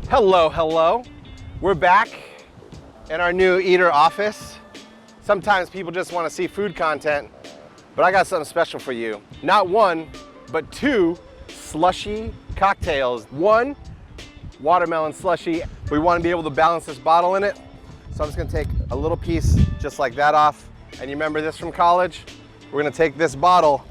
Hello, hello. We're back in our new eater office. Sometimes people just want to see food content, but I got something special for you. Not one, but two slushy cocktails. One, watermelon slushy. We want to be able to balance this bottle in it. So I'm just gonna take a little piece just like that off. And you remember this from college? We're gonna take this bottle,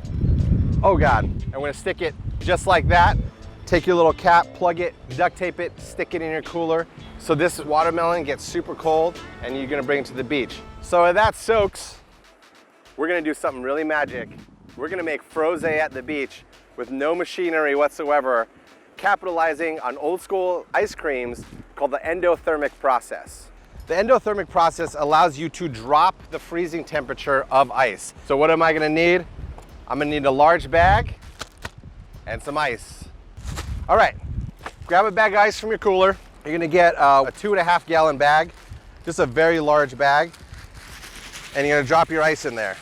oh God, and we're gonna stick it just like that. Take your little cap, plug it, duct tape it, stick it in your cooler. So this watermelon gets super cold and you're gonna bring it to the beach. So as that soaks, we're gonna do something really magic. We're gonna make frosé at the beach with no machinery whatsoever, capitalizing on old school ice creams called the endothermic process. The endothermic process allows you to drop the freezing temperature of ice. So what am I gonna need? I'm gonna need a large bag and some ice. All right, grab a bag of ice from your cooler. You're gonna get a 2.5 gallon bag, just a very large bag. And you're gonna drop your ice in there,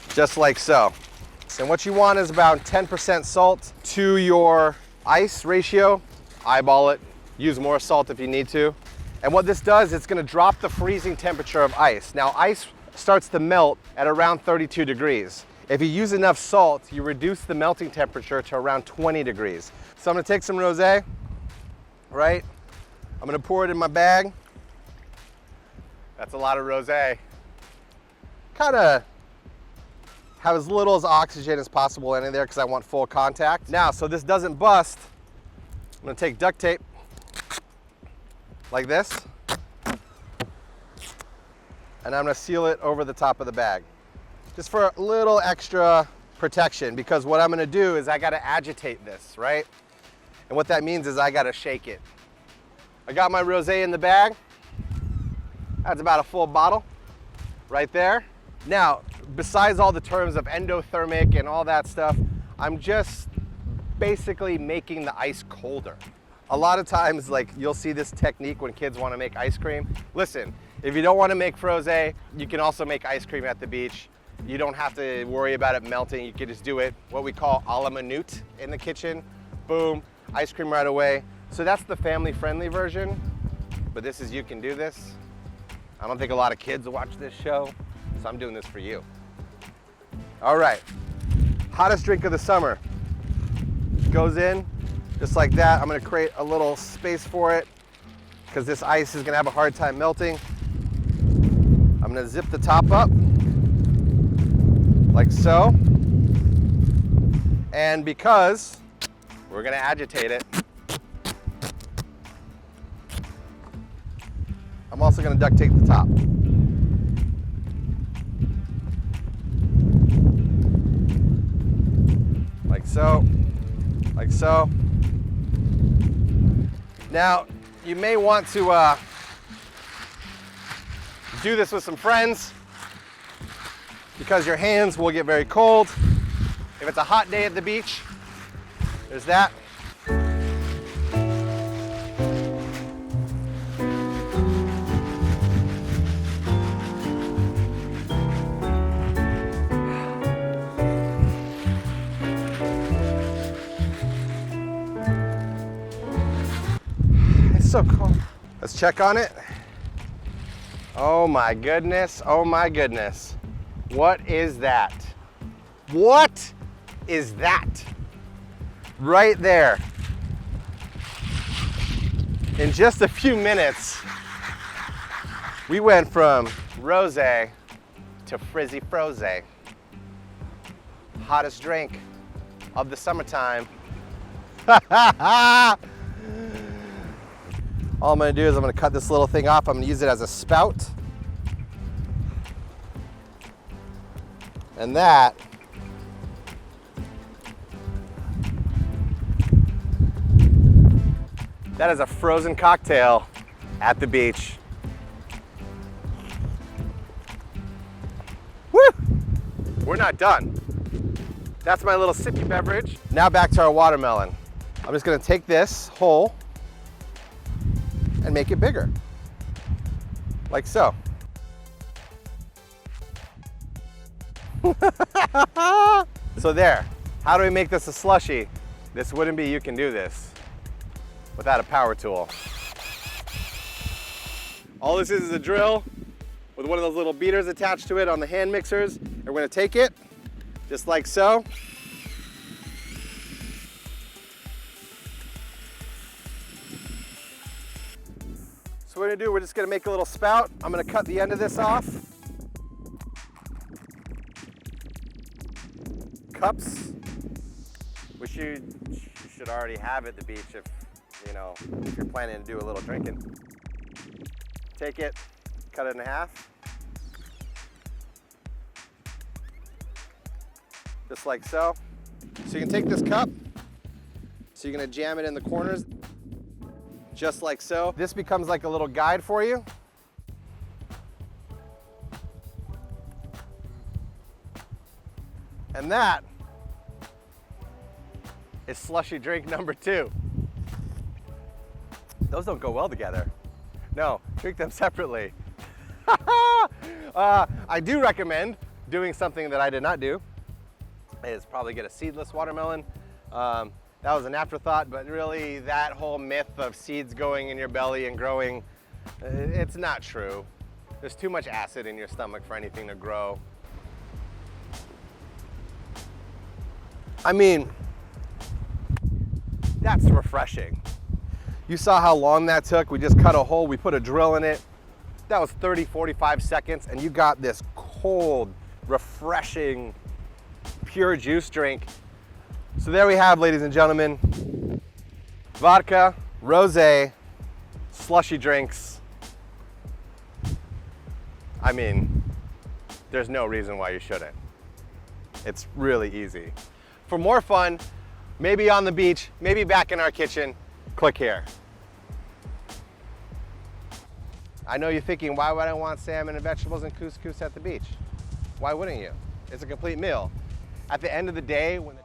just like so. And what you want is about 10% salt to your ice ratio. Eyeball it, use more salt if you need to. And what this does, it's gonna drop the freezing temperature of ice. Now, ice starts to melt at around 32 degrees. If you use enough salt, you reduce the melting temperature to around 20 degrees. So I'm gonna take some rosé, right? I'm gonna pour it in my bag. That's a lot of rosé. Kinda have as little as oxygen as possible in there because I want full contact. Now, so this doesn't bust, I'm gonna take duct tape like this, and I'm gonna seal it over the top of the bag, just for a little extra protection, because what I'm gonna do is I gotta agitate this, right? And what that means is I gotta shake it. I got my rosé in the bag. That's about a full bottle right there. Now, besides all the terms of endothermic and all that stuff, I'm just basically making the ice colder. A lot of times, like, you'll see this technique when kids wanna make ice cream. Listen, if you don't wanna make frosé, you can also make ice cream at the beach. You don't have to worry about it melting. You can just do it, what we call a la minute in the kitchen. Boom, ice cream right away. So that's the family-friendly version, but this is you can do this. I don't think a lot of kids will watch this show, so I'm doing this for you. All right, hottest drink of the summer. Goes in just like that. I'm gonna create a little space for it because this ice is gonna have a hard time melting. I'm gonna zip the top up like so. And because we're gonna agitate it, I'm also gonna duct tape the top. Like so, like so. Now, you may want to do this with some friends because your hands will get very cold. If it's a hot day at the beach, there's that. It's so cold. Let's check on it. Oh my goodness, oh my goodness. What is that? What is that? Right there. In just a few minutes, we went from rosé to frizzy frosé. Hottest drink of the summertime. All I'm gonna do is I'm gonna cut this little thing off. I'm gonna use it as a spout. And that is a frozen cocktail at the beach. Woo! We're not done. That's my little sippy beverage. Now back to our watermelon. I'm just gonna take this whole and make it bigger, like so. So there, how do we make this a slushie? This wouldn't be You Can Do This without a power tool. All this is a drill with one of those little beaters attached to it on the hand mixers. And we're gonna take it, just like so. So what we're gonna do, we're just gonna make a little spout. I'm gonna cut the end of this off. Cups, which you should already have at the beach if, you know, if you're planning to do a little drinking. Take it, cut it in half. Just like so. So you can take this cup, so you're gonna jam it in the corners, just like so. This becomes like a little guide for you. And that is slushy drink number 2. Those don't go well together. No, drink them separately. I do recommend doing something that I did not do, is probably get a seedless watermelon. That was an afterthought, but really that whole myth of seeds going in your belly and growing, it's not true. There's too much acid in your stomach for anything to grow. I mean, that's refreshing. You saw how long that took. We just cut a hole, we put a drill in it. That was 30, 45 seconds, and you got this cold, refreshing, pure juice drink. So there we have, ladies and gentlemen, vodka, rosé, slushy drinks. I mean, there's no reason why you shouldn't. It's really easy. For more fun, maybe on the beach, maybe back in our kitchen, click here. I know you're thinking, why would I want salmon and vegetables and couscous at the beach? Why wouldn't you? It's a complete meal. At the end of the day, when the